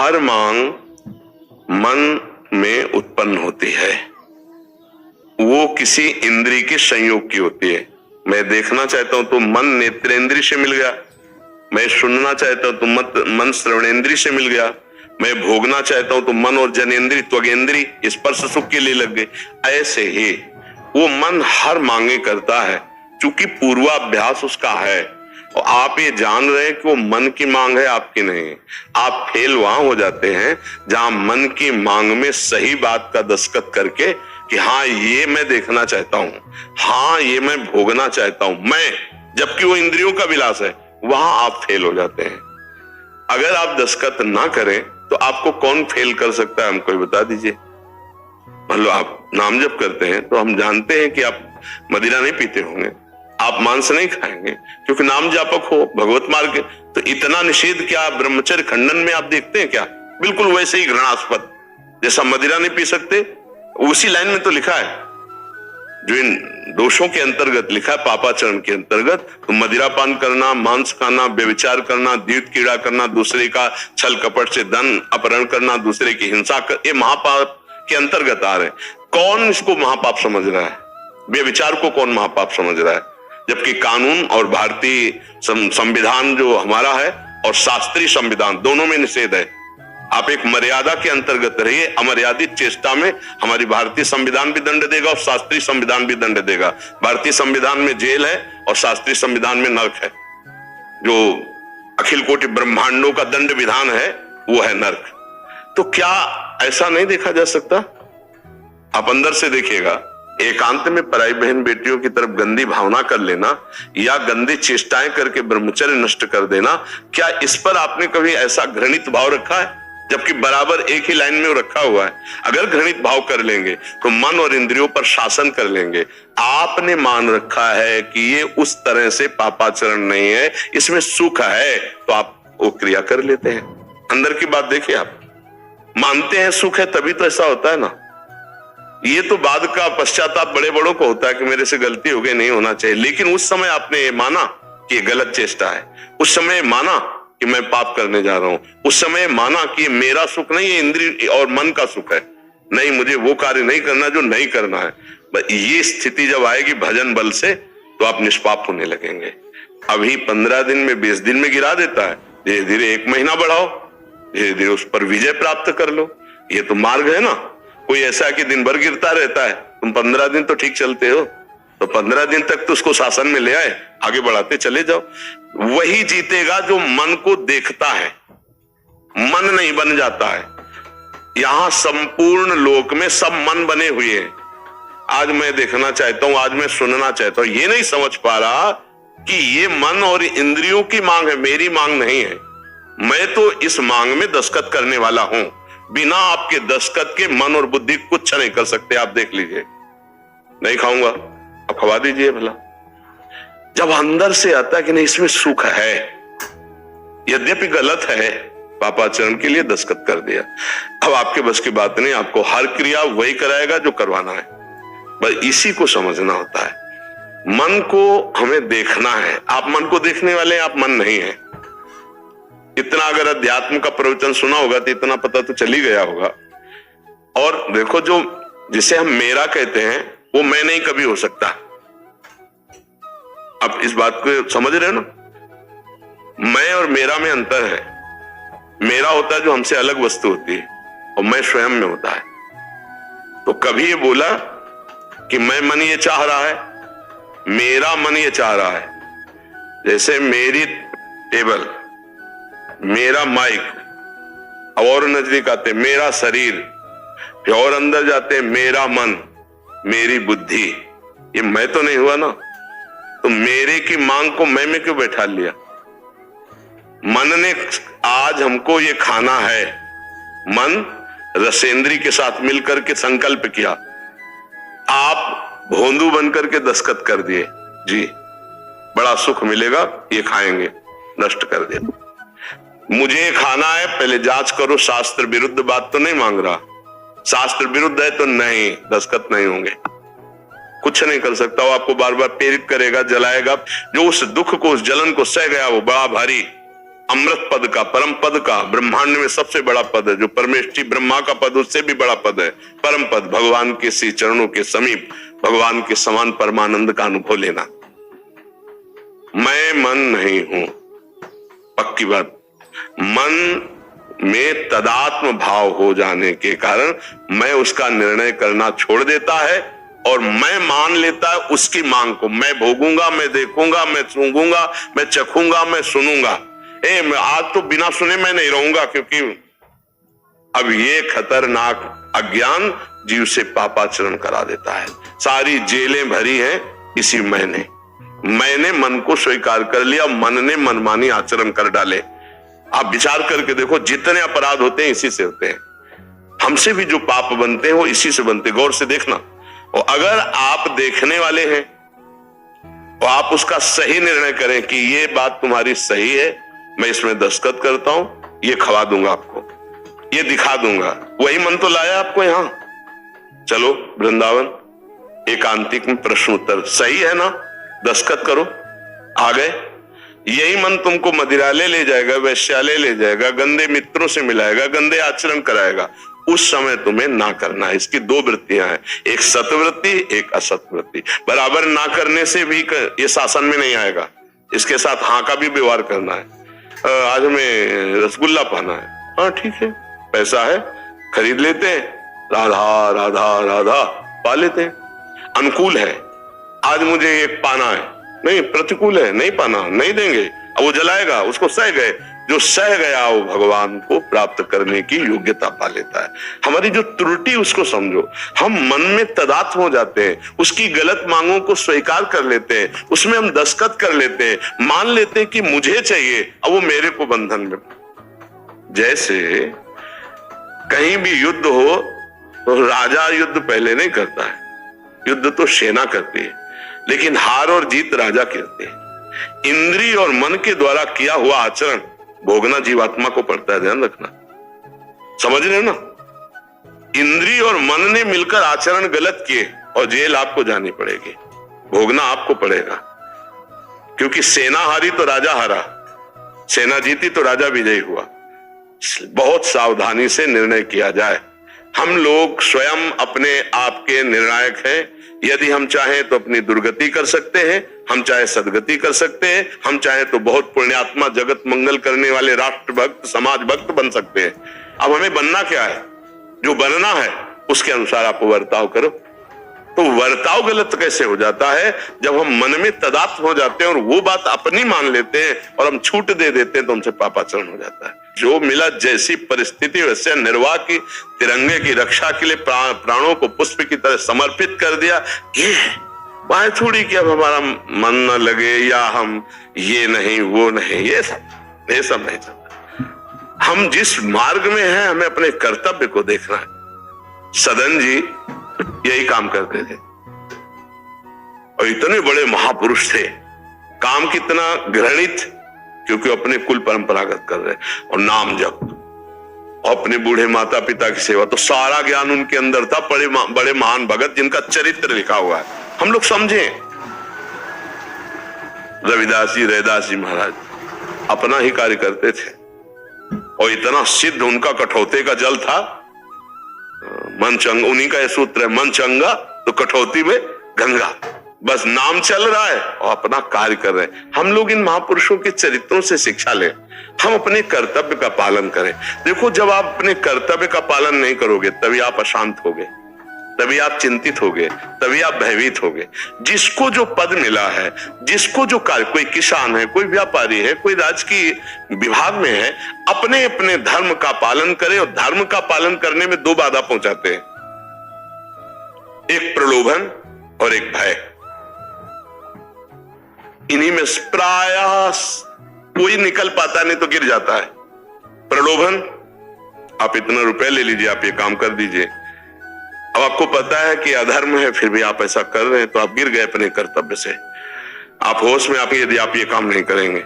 हर मांग मन में उत्पन्न होती है, वो किसी इंद्रिय के संयोग की होती है। मैं देखना चाहता हूं तो मन नेत्रेंद्रिय से मिल गया, मैं सुनना चाहता हूं तो मन श्रवणेंद्रिय से मिल गया, मैं भोगना चाहता हूं तो मन और जनेंद्रिय त्वगेंद्रिय स्पर्श सुख के लिए लग गए। ऐसे ही वो मन हर मांगे करता है, क्योंकि पूर्वाभ्यास उसका है। और आप ये जान रहे हैं कि वो मन की मांग है, आपकी नहीं। आप फेल वहां हो जाते हैं जहां मन की मांग में सही बात का दस्तखत करके कि हाँ ये मैं देखना चाहता हूं, हाँ ये मैं भोगना चाहता हूं, जबकि वो इंद्रियों का विलास है, वहां आप फेल हो जाते हैं। अगर आप दस्तखत ना करें तो आपको कौन फेल कर सकता है, हमको बता दीजिए। मान लो आप नाम जप करते हैं तो हम जानते हैं कि आप मदिरा नहीं पीते होंगे, आप मांस नहीं खाएंगे क्योंकि नाम जापक हो, भगवत मार्ग। तो इतना निषेध क्या ब्रह्मचर्य खंडन में आप देखते हैं क्या? बिल्कुल वैसे ही घृणास्पद, जैसा मदिरा नहीं पी सकते उसी लाइन में तो लिखा है, जो इन दोषों के अंतर्गत लिखा है, पापाचरण के अंतर्गत। तो मदिरापान करना, मांस खाना, व्यभिचार करना, द्यूत कीड़ा करना, दूसरे का छल कपट से धन अपहरण करना, दूसरे की हिंसा कर, ये महापाप के अंतर्गत आ रहे। कौन इसको महापाप समझ रहा है? व्यभिचार को कौन महापाप समझ रहा है? जबकि कानून और भारतीय संविधान जो हमारा है और शास्त्रीय संविधान दोनों में निषेध है। आप एक मर्यादा के अंतर्गत रहिए, अमर्यादित चेष्टा में हमारी भारतीय संविधान भी दंड देगा और शास्त्रीय संविधान भी दंड देगा। भारतीय संविधान में जेल है और शास्त्रीय संविधान में नरक है। जो अखिल कोटि ब्रह्मांडों का दंड विधान है वो है नरक। तो क्या ऐसा नहीं देखा जा सकता? आप अंदर से देखिएगा, एकांत में पराई बहन बेटियों की तरफ गंदी भावना कर लेना या गंदी चेष्टाएं करके ब्रह्मचर्य नष्ट कर देना, क्या इस पर आपने कभी ऐसा घृणित भाव रखा है? जबकि बराबर एक ही लाइन में वो रखा हुआ है। अगर घृणित भाव कर लेंगे तो मन और इंद्रियों पर शासन कर लेंगे। आपने मान रखा है कि ये उस तरह से पापाचरण नहीं है, इसमें सुख है, तो आप वो क्रिया कर लेते हैं। अंदर की बात देखिए, आप मानते हैं सुख है तभी तो ऐसा होता है ना। ये तो बाद का पश्चाताप बड़े बड़ों को होता है कि मेरे से गलती हो गई, नहीं होना चाहिए। लेकिन उस समय आपने माना कि ये गलत चेष्टा है, उस समय माना कि मैं पाप करने जा रहा हूं, उस समय माना कि मेरा सुख नहीं है, इंद्रिय और मन का सुख है, नहीं मुझे वो कार्य नहीं करना जो नहीं करना है। ये स्थिति जब आएगी भजन बल से तो आप निष्पाप होने लगेंगे। अभी 15 दिन में 20 दिन में गिरा देता है, धीरे धीरे 1 महीना बढ़ाओ, धीरे धीरे उस पर विजय प्राप्त कर लो। ये तो मार्ग है ना। कोई ऐसा कि दिन भर गिरता रहता है, तुम 15 दिन तो ठीक चलते हो, तो 15 दिन तक तो उसको शासन में ले आए, आगे बढ़ाते चले जाओ। वही जीतेगा जो मन को देखता है, मन नहीं बन जाता है। यहां संपूर्ण लोक में सब मन बने हुए हैं। आज मैं देखना चाहता हूं, आज मैं सुनना चाहता हूं, ये नहीं समझ पा रहा कि ये मन और इंद्रियों की मांग है, मेरी मांग नहीं है। मैं तो इस मांग में दस्तखत करने वाला हूं। बिना आपके दस्तखत के मन और बुद्धि कुछ नहीं कर सकते। आप देख लीजिए, नहीं खाऊंगा, आप खवा दीजिए भला। जब अंदर से आता है कि नहीं इसमें सुख है, यद्यपि गलत है, पापाचरण के लिए दस्तखत कर दिया। अब आपके बस की बात नहीं, आपको हर क्रिया वही कराएगा जो करवाना है। बस इसी को समझना होता है। मन को हमें देखना है। आप मन को देखने वाले हैं, आप मन नहीं है। इतना अगर अध्यात्म का प्रवचन सुना होगा तो इतना पता तो चल ही गया होगा। और देखो, जो जिसे हम मेरा कहते हैं वो मैं नहीं कभी हो सकता। आप इस बात को समझ रहे हो ना? मैं और मेरा में अंतर है। मेरा होता है जो हमसे अलग वस्तु होती है, और मैं स्वयं में होता है। तो कभी ये बोला कि मैं मन ये चाह रहा है, मेरा मन ये चाह रहा है। जैसे मेरी टेबल, मेरा माइक, और नजदीक आते मेरा शरीर, फिर और अंदर जाते मेरा मन, मेरी बुद्धि। ये मैं तो नहीं हुआ ना। तो मेरे की मांग को मैं में क्यों बैठा लिया? मन ने आज हमको ये खाना है, मन रसेंद्री के साथ मिलकर के संकल्प किया, आप भोंदू बनकर के दस्तखत कर दिए, जी बड़ा सुख मिलेगा, ये खाएंगे, नष्ट कर दिया। मुझे खाना है, पहले जांच करो, शास्त्र विरुद्ध बात तो नहीं मांग रहा। शास्त्र विरुद्ध है तो नहीं, दस्तखत नहीं होंगे। कुछ नहीं कर सकता। वो आपको बार बार प्रेरित करेगा, जलाएगा। जो उस दुख को, उस जलन को सह गया, वो बड़ा भारी, अमृत पद का, परम पद का, ब्रह्मांड में सबसे बड़ा पद है, जो परमेष्ठी ब्रह्मा का पद उससे भी बड़ा पद है, परम पद, भगवान के श्री चरणों के समीप भगवान के समान परमानंद का अनुभव लेना। मैं मन नहीं हूं, पक्की बात। मन में तदात्म भाव हो जाने के कारण मैं उसका निर्णय करना छोड़ देता है और मैं मान लेता है उसकी मांग को। मैं भोगूंगा, मैं देखूंगा, मैं सूंघूंगा, मैं चखूंगा, मैं सुनूंगा। मैं आज तो बिना सुने मैं नहीं रहूंगा, क्योंकि अब ये खतरनाक अज्ञान जीव से पापाचरण करा देता है। सारी जेलें भरी हैं इसी मैंने मन को स्वीकार कर लिया, मन ने मनमानी आचरण कर डाले। आप विचार करके देखो, जितने अपराध होते हैं इसी से होते हैं। हमसे भी जो पाप बनते हैं वो इसी से बनते हैं, गौर से देखना। और अगर आप देखने वाले हैं तो आप उसका सही निर्णय करें कि ये बात तुम्हारी सही है, मैं इसमें दस्तखत करता हूं, ये खवा दूंगा आपको, ये दिखा दूंगा। वही मन तो लाया आपको यहां। चलो वृंदावन, एकांतिक में प्रश्न उत्तर सही है ना, दस्तखत करो, आ गए। यही मन तुमको मदिरालय ले जाएगा, वैश्यालय ले जाएगा, गंदे मित्रों से मिलाएगा, गंदे आचरण कराएगा। उस समय तुम्हें ना करना है। इसकी दो वृत्तियां हैं, एक सतवृत्ति, एक असतवृत्ति। बराबर ना करने से भी ये शासन में नहीं आएगा। इसके साथ हाँ का भी व्यवहार करना है। आज हमें रसगुल्ला पाना है, हाँ ठीक है, पैसा है, खरीद लेते हैं, राधा राधा राधा पा लेते हैं। अनुकूल है, आज मुझे एक पाना है, नहीं प्रतिकूल है, नहीं पाना, नहीं देंगे। अब वो जलाएगा, उसको सह गए। जो सह गया वो भगवान को प्राप्त करने की योग्यता पा लेता है। हमारी जो त्रुटि उसको समझो। हम मन में तदात्म हो जाते हैं, उसकी गलत मांगों को स्वीकार कर लेते हैं, उसमें हम दस्तखत कर लेते हैं, मान लेते हैं कि मुझे चाहिए, अब वो मेरे को बंधन में। जैसे कहीं भी युद्ध हो तो राजा युद्ध पहले नहीं करता है, युद्ध तो सेना करती है, लेकिन हार और जीत राजा करते हैं। इंद्रिय और मन के द्वारा किया हुआ आचरण भोगना जीवात्मा को पड़ता है, ध्यान रखना। समझ रहे हो ना? इंद्रिय और मन ने मिलकर आचरण गलत किए और जेल आपको जानी पड़ेगी, भोगना आपको पड़ेगा। क्योंकि सेना हारी तो राजा हारा, सेना जीती तो राजा विजयी हुआ। बहुत सावधानी से निर्णय किया जाए। हम लोग स्वयं अपने आप के निर्णायक हैं। यदि हम चाहें तो अपनी दुर्गति कर सकते हैं, हम चाहे सदगति कर सकते हैं, हम चाहे तो बहुत पुण्यात्मा, जगत मंगल करने वाले राष्ट्र भक्त, समाज भक्त बन सकते हैं। अब हमें बनना क्या है? जो बनना है उसके अनुसार आप वर्ताव करो। तो वर्ताव गलत कैसे हो जाता है? जब हम मन में तदात्म हो जाते हैं और वो बात अपनी मान लेते हैं और हम छूट दे देते हैं, तो हमसे पापाचरण हो जाता है। जो मिला जैसी परिस्थिति वैसे निर्वाह की, तिरंगे की रक्षा के लिए प्राणों को पुष्प की तरह समर्पित कर दिया। ये बात थोड़ी कि अब हमारा मन न लगे या हम ये नहीं वो नहीं, ये सब नहीं चलता। हम जिस मार्ग में हैं हमें अपने कर्तव्य को देखना है। सदन जी यही काम करते थे और इतने बड़े महापुरुष थे। काम कितना घृणित, क्योंकि अपने कुल परंपरागत कर रहे और नाम जप और अपने बूढ़े माता पिता की सेवा। तो सारा ज्ञान उनके अंदर था। बड़े महान भगत जिनका चरित्र लिखा हुआ है, हम लोग समझे। रविदास जी महाराज अपना ही कार्य करते थे और इतना सिद्ध उनका कठौते का जल था। मन चंगा, उन्हीं का यह सूत्र है, मन चंगा तो कठौती में गंगा। बस नाम चल रहा है और अपना कार्य कर रहे हैं। हम लोग इन महापुरुषों के चरित्रों से शिक्षा लें, हम अपने कर्तव्य का पालन करें। देखो, जब आप अपने कर्तव्य का पालन नहीं करोगे तभी आप अशांत होगे, तभी आप चिंतित होगे, तभी आप भयभीत होगे। जिसको जो पद मिला है, जिसको जो कार्य, कोई किसान है, कोई व्यापारी है, कोई राजकीय विभाग में है, अपने अपने धर्म का पालन करे। और धर्म का पालन करने में दो बाधा पहुंचाते हैं, एक प्रलोभन और एक भय। इन्हीं में प्रयास कोई निकल पाता नहीं तो गिर जाता है। प्रलोभन, आप इतना रुपए ले लीजिए, आप ये काम कर दीजिए। अब आपको पता है कि अधर्म है, फिर भी आप ऐसा कर रहे हैं, तो आप गिर गए अपने कर्तव्य से। आप होश में, आप यदि आप ये काम नहीं करेंगे,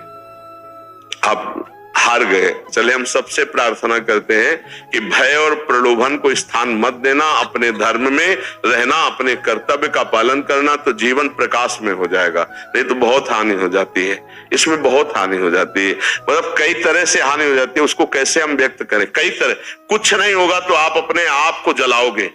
आप हार गए। चले हम सबसे प्रार्थना करते हैं कि भय और प्रलोभन को स्थान मत देना, अपने धर्म में रहना, अपने कर्तव्य का पालन करना, तो जीवन प्रकाश में हो जाएगा। नहीं तो बहुत हानि हो जाती है, इसमें बहुत हानि हो जाती है। मतलब कई तरह से हानि हो जाती है, उसको कैसे हम व्यक्त करें? कई तरह। कुछ नहीं होगा तो आप अपने आप को जलाओगे,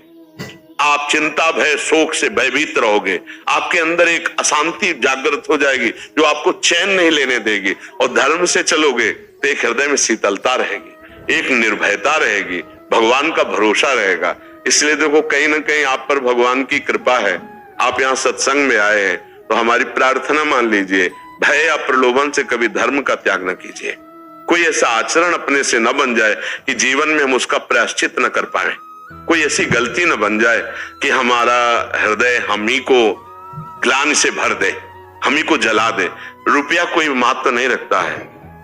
आप चिंता भय शोक से भयभीत रहोगे, आपके अंदर एक अशांति जागृत हो जाएगी जो आपको चैन नहीं लेने देगी। और धर्म से चलोगे तो एक हृदय में शीतलता रहेगी, एक निर्भयता रहेगी, भगवान का भरोसा रहेगा। इसलिए देखो कहीं ना कहीं आप पर भगवान की कृपा है, आप यहाँ सत्संग में आए हैं, तो हमारी प्रार्थना मान लीजिए, भय या प्रलोभन से कभी धर्म का त्याग न कीजिए। कोई ऐसा आचरण अपने से न बन जाए कि जीवन में हम उसका प्रायश्चित न कर पाए। कोई ऐसी गलती न बन जाए कि हमारा हृदय हम ही को ग्लानि से भर दे, हम ही को जला दे। रुपया कोई महत्व नहीं रखता है,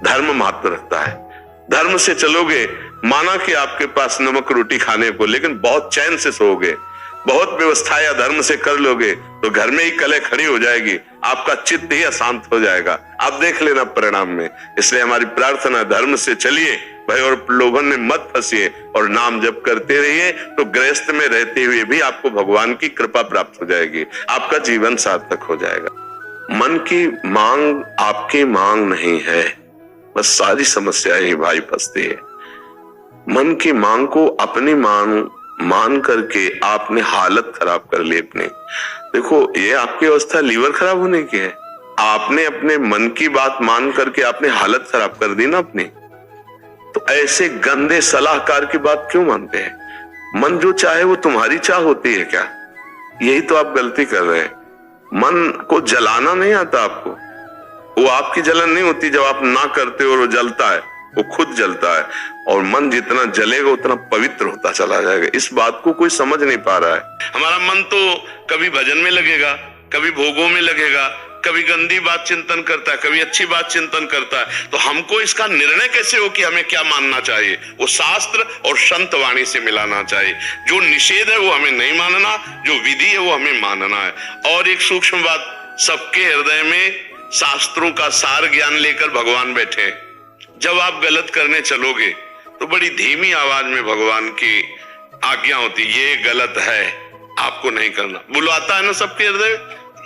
धर्म महत्व रखता है। धर्म से चलोगे, माना कि आपके पास नमक रोटी खाने को, लेकिन बहुत चैन से सोओगे, बहुत व्यवस्था या धर्म से कर लोगे तो घर में ही कलह खड़ी हो जाएगी, आपका चित्त ही अशांत हो जाएगा। आप देख लेना परिणाम में। इसलिए हमारी प्रार्थना, धर्म से चलिए, भय और प्रलोभन में मत फंसिए और नाम जप करते रहिए, तो गृहस्थ में रहते हुए भी आपको भगवान की कृपा प्राप्त हो जाएगी, आपका जीवन सार्थक हो जाएगा। मन की मांग आपकी मांग नहीं है, बस सारी समस्या ही भाई फंसती है। मन की मांग को अपनी मांग मान करके आपने हालत खराब कर ली अपनी। देखो ये आपकी अवस्था लीवर खराब होने की है, आपने अपने मन की बात मान करके आपने हालत खराब कर दी ना अपनी। तो ऐसे गंदे सलाहकार की बात क्यों मानते हैं? मन जो चाहे वो तुम्हारी चाह होती है क्या? यही तो आप गलती कर रहे हैं। मन को जलाना नहीं आता आपको, वो आपकी जलन नहीं होती जब आप ना करते हो और वो जलता है, वो खुद जलता है। और मन जितना जलेगा उतना पवित्र होता चला जाएगा। इस बात को कोई समझ नहीं पा रहा है। हमारा मन तो कभी भजन में लगेगा, कभी भोगों में लगेगा, कभी गंदी बात चिंतन करता है, कभी अच्छी बात चिंतन करता है। तो हमको इसका निर्णय कैसे हो कि हमें क्या मानना चाहिए? वो शास्त्र और संत वाणी से मिलाना चाहिए। जो निषेध है वो हमें नहीं मानना, जो विधि है वो हमें मानना है। और एक सूक्ष्म बात, सबके हृदय में शास्त्रों का सार ज्ञान लेकर भगवान बैठे। जब आप गलत करने चलोगे तो बड़ी धीमी आवाज में भगवान की आज्ञा होती, ये गलत है, आपको नहीं करना। बुलवाता है ना सबके हृदय।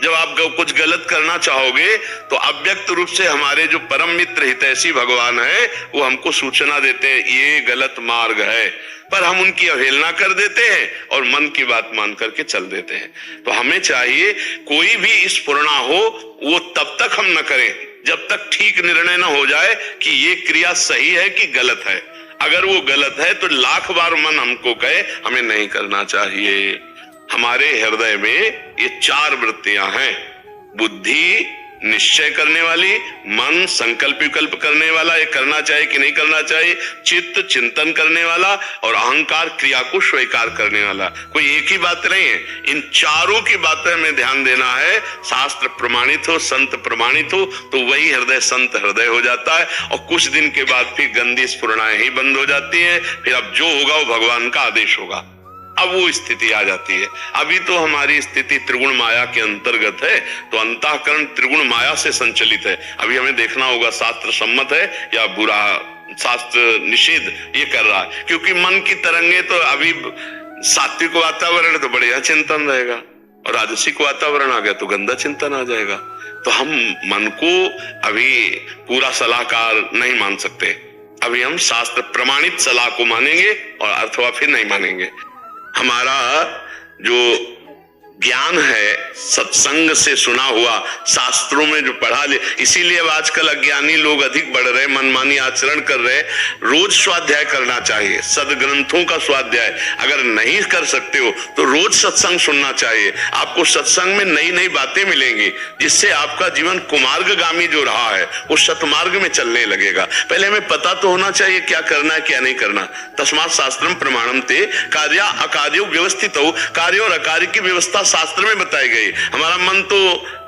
जब आप कुछ गलत करना चाहोगे तो अव्यक्त रूप से हमारे जो परम मित्र हितैषी भगवान है वो हमको सूचना देते हैं, ये गलत मार्ग है। पर हम उनकी अवहेलना कर देते हैं और मन की बात मान करके चल देते हैं। तो हमें चाहिए कोई भी स्फुरणा हो वो तब तक हम न करें जब तक ठीक निर्णय न हो जाए कि ये क्रिया सही है कि गलत है। अगर वो गलत है तो लाख बार मन हमको कहे हमें नहीं करना चाहिए। हमारे हृदय में ये चार वृत्तियां हैं, बुद्धि निश्चय करने वाली, मन संकल्प विकल्प करने वाला, ये करना चाहिए कि नहीं करना चाहिए, चित्त चिंतन करने वाला, और अहंकार क्रिया को स्वीकार करने वाला। कोई एक ही बात नहीं है, इन चारों की बातें में ध्यान देना है। शास्त्र प्रमाणित हो, संत प्रमाणित हो, तो वही हृदय संत हृदय हो जाता है। और कुछ दिन के बाद फिर गंदी स्फुरणाएं ही बंद हो जाती है। फिर अब जो होगा वो भगवान का आदेश होगा। अब वो स्थिति आ जाती है। अभी तो हमारी स्थिति त्रिगुण माया के अंतर्गत है, तो अंतःकरण त्रिगुण माया से संचलित है। अभी हमें देखना होगा शास्त्र सम्मत है या बुरा, शास्त्र निषेध ये कर रहा है। क्योंकि मन की तरंगे तो अभी सात्विक वातावरण तो बढ़िया चिंतन रहेगा, और राजसिक वातावरण आ गया तो गंदा चिंतन आ जाएगा। तो हम मन को अभी पूरा सलाहकार नहीं मान सकते। अभी हम शास्त्र प्रमाणित सलाह को मानेंगे और अथवा फिर नहीं मानेंगे। हमारा जो ज्ञान है सत्संग से सुना हुआ, शास्त्रों में जो पढ़ा ले, इसीलिए अब आजकल अज्ञानी लोग अधिक बढ़ रहे, मनमानी आचरण कर रहे। रोज स्वाध्याय करना चाहिए, सदग्रंथों का स्वाध्याय। अगर नहीं कर सकते हो तो रोज सत्संग सुनना चाहिए। आपको सत्संग में नई नई बातें मिलेंगी, जिससे आपका जीवन कुमार्गगामी जो रहा है वो सतमार्ग में चलने लगेगा। पहले हमें पता तो होना चाहिए क्या करना है क्या नहीं करना। तस्मात् शास्त्रम प्रमाणम ते कार्या अकार्यो व्यवस्थित हो। कार्य और अकार्य की व्यवस्था शास्त्र में बताई गई। हमारा मन तो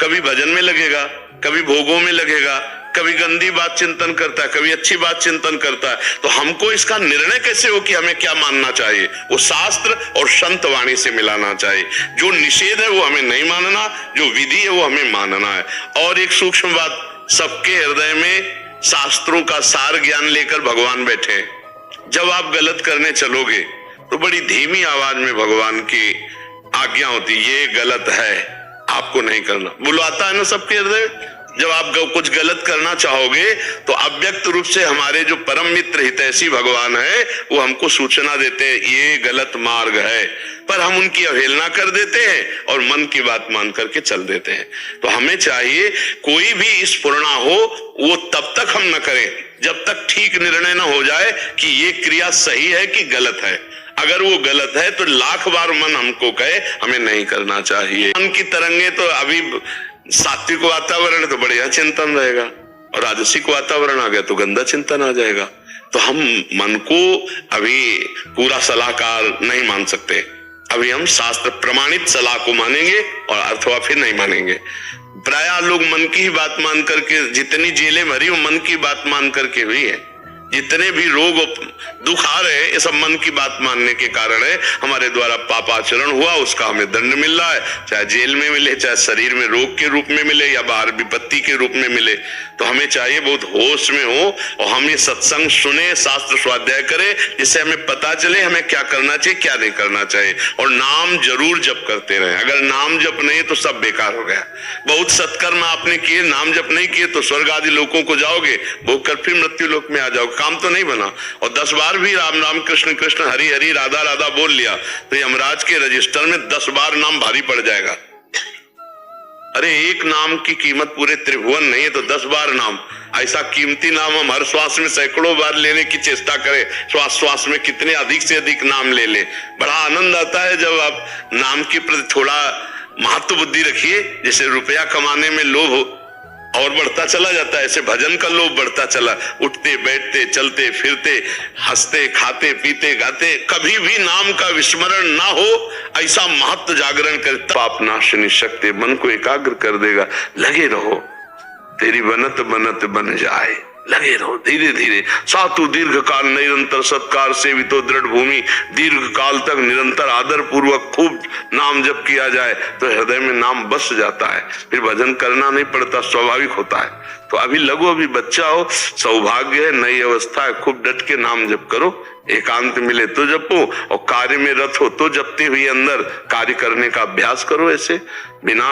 कभी भजन में लगेगा, कभी भोगों में लगेगा, कभी गंदी बात चिंतन करता है, कभी अच्छी बात चिंतन करता है। तो हमको इसका निर्णय कैसे हो कि हमें क्या मानना चाहिए? वो शास्त्र और संत वाणी से मिलाना चाहिए। जो निषेध है वो हमें नहीं मानना, जो विधि है वो हमें मानना है। और एक सूक्ष्म बात, सबके हृदय में शास्त्रों का सार ज्ञान लेकर भगवान बैठे हैं। जब आप गलत करने चलोगे तो बड़ी धीमी आवाज में भगवान की आज्ञा होती, ये गलत है, आपको नहीं करना। बुलाता है ना सबके हृदय। जब आप कुछ गलत करना चाहोगे तो अव्यक्त रूप से हमारे जो परम मित्र हितैषी भगवान है वो हमको सूचना देते हैं, ये गलत मार्ग है, पर हम उनकी अवहेलना कर देते हैं और मन की बात मान करके चल देते हैं। तो हमें चाहिए कोई भी स्फुरणा हो वो तब तक हम न करें जब तक ठीक निर्णय न हो जाए कि ये क्रिया सही है कि गलत है। अगर वो गलत है तो लाख बार मन हमको कहे हमें नहीं करना चाहिए। मन की तरंगे तो अभी सात्विक वातावरण है तो बढ़िया चिंतन रहेगा, और राजसिक वातावरण आ गया तो गंदा चिंतन आ जाएगा। तो हम मन को अभी पूरा सलाहकार नहीं मान सकते। अभी हम शास्त्र प्रमाणित सलाह को मानेंगे और अथवा फिर नहीं मानेंगे। प्रायः लोग मन की ही बात मान करके, जितनी जेलें भरी वो मन की बात मान करके हुई है। जितने भी रोग दुख आ रहे हैं ये सब मन की बात मानने के कारण है। हमारे द्वारा पापाचरण हुआ उसका हमें दंड मिल रहा है, चाहे जेल में मिले, चाहे शरीर में रोग के रूप में मिले या बाहर विपत्ति के रूप में मिले। तो हमें चाहिए बहुत होश में हो और हम ये सत्संग सुने, शास्त्र स्वाध्याय करें, जिससे हमें पता चले हमें क्या करना चाहिए क्या नहीं करना चाहिए। और नाम जरूर जप करते रहे। अगर नाम जप नहीं तो सब बेकार हो गया। बहुत सत्कर्म आपने किए, नाम जप नहीं किए तो स्वर्ग आदि लोकों को जाओगे, भोग कर फिर मृत्यु लोक में आ जाओगे, काम तो नहीं बना। और 10 बार भी राम राम कृष्ण कृष्ण हरि हरि राधा राधा बोल लिया तो यमराज के रजिस्टर में 10 बार नाम भारी पड़ जाएगा। अरे एक नाम की कीमत पूरे त्रिभुवन नहीं है तो 10 बार नाम, ऐसा कीमती नाम हम हर श्वास में सैकड़ों बार लेने की चेष्टा करें। श्वास श्वास में कितने अधिक से अधिक नाम ले ले। बड़ा आनंद आता है जब आप नाम के प्रति थोड़ा महत्व बुद्धि रखिए। जैसे रुपया कमाने में लोभ हो और बढ़ता चला जाता है, ऐसे भजन का लोभ बढ़ता चला। उठते बैठते चलते फिरते हंसते खाते पीते गाते कभी भी नाम का विस्मरण ना हो, ऐसा महत्व जागरण कर पाप नाशनी शक्ति मन को एकाग्र कर देगा। लगे रहो, तेरी बनत बनत बन जाए, लगे रहो धीरे धीरे। सातु दीर्घ काल निरंतर सत्कार सेवितो दृढ़ भूमि, दीर्घ काल तक निरंतर आदर पूर्वक खूब नाम जप किया जाए तो हृदय में नाम बस जाता है, फिर भजन करना नहीं पड़ता, स्वाभाविक होता है। तो अभी लगो, अभी बच्चा हो, सौभाग्य है, नई अवस्था है, खूब डट के नाम जप करो। एकांत मिले तो जपो और कार्य में रत हो तो जपते हुए अंदर कार्य करने का अभ्यास करो। ऐसे बिना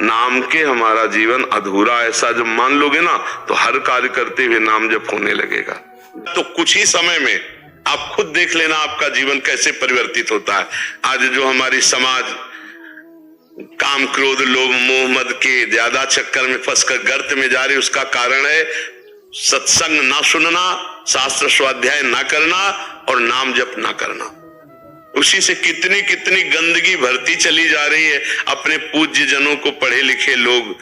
नाम के हमारा जीवन अधूरा, ऐसा जब मान लोगे ना तो हर कार्य करते हुए नाम जप होने लगेगा। तो कुछ ही समय में आप खुद देख लेना आपका जीवन कैसे परिवर्तित होता है। आज जो हमारी समाज काम क्रोध लोभ मोह मद के ज्यादा चक्कर में फंसकर गर्त में जा रही, उसका कारण है सत्संग ना सुनना, शास्त्र स्वाध्याय ना करना और नाम जप ना करना। उसी से कितनी कितनी गंदगी भरती चली जा रही है। अपने पूज्य जनों को पढ़े लिखे लोग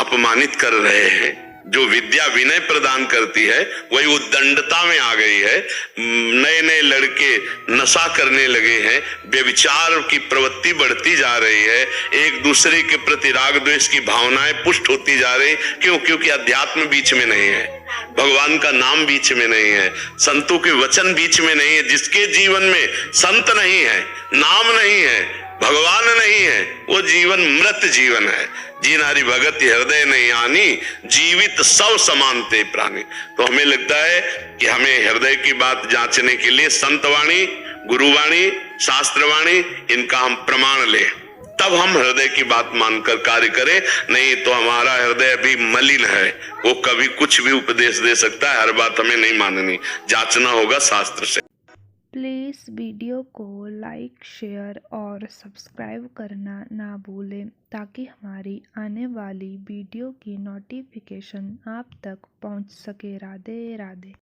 अपमानित कर रहे हैं। जो विद्या विनय प्रदान करती है वही उद्दंडता में आ गई है। नए नए लड़के नशा करने लगे हैं, व्यभिचार की प्रवृत्ति बढ़ती जा रही है, एक दूसरे के प्रति राग द्वेष की भावनाएं पुष्ट होती जा रही। क्यों? क्योंकि अध्यात्म बीच में नहीं है, भगवान का नाम बीच में नहीं है, संतों के वचन बीच में नहीं है। जिसके जीवन में संत नहीं है, नाम नहीं है, भगवान नहीं है, वो जीवन मृत जीवन है। जी नारी भगत हृदय नहीं आनी, जीवित सब समानते प्राणी। तो हमें लगता है कि हमें हृदय की बात जांचने के लिए संतवाणी, गुरुवाणी, शास्त्रवाणी, इनका हम प्रमाण लें, तब हम हृदय की बात मानकर कार्य करें। नहीं तो हमारा हृदय अभी मलिन है, वो कभी कुछ भी उपदेश दे सकता है। हर बात हमें नहीं माननी, जांचना होगा शास्त्र से। प्लीज़ वीडियो को लाइक शेयर और सब्सक्राइब करना ना भूलें ताकि हमारी आने वाली वीडियो की नोटिफिकेशन आप तक पहुंच सके। राधे राधे।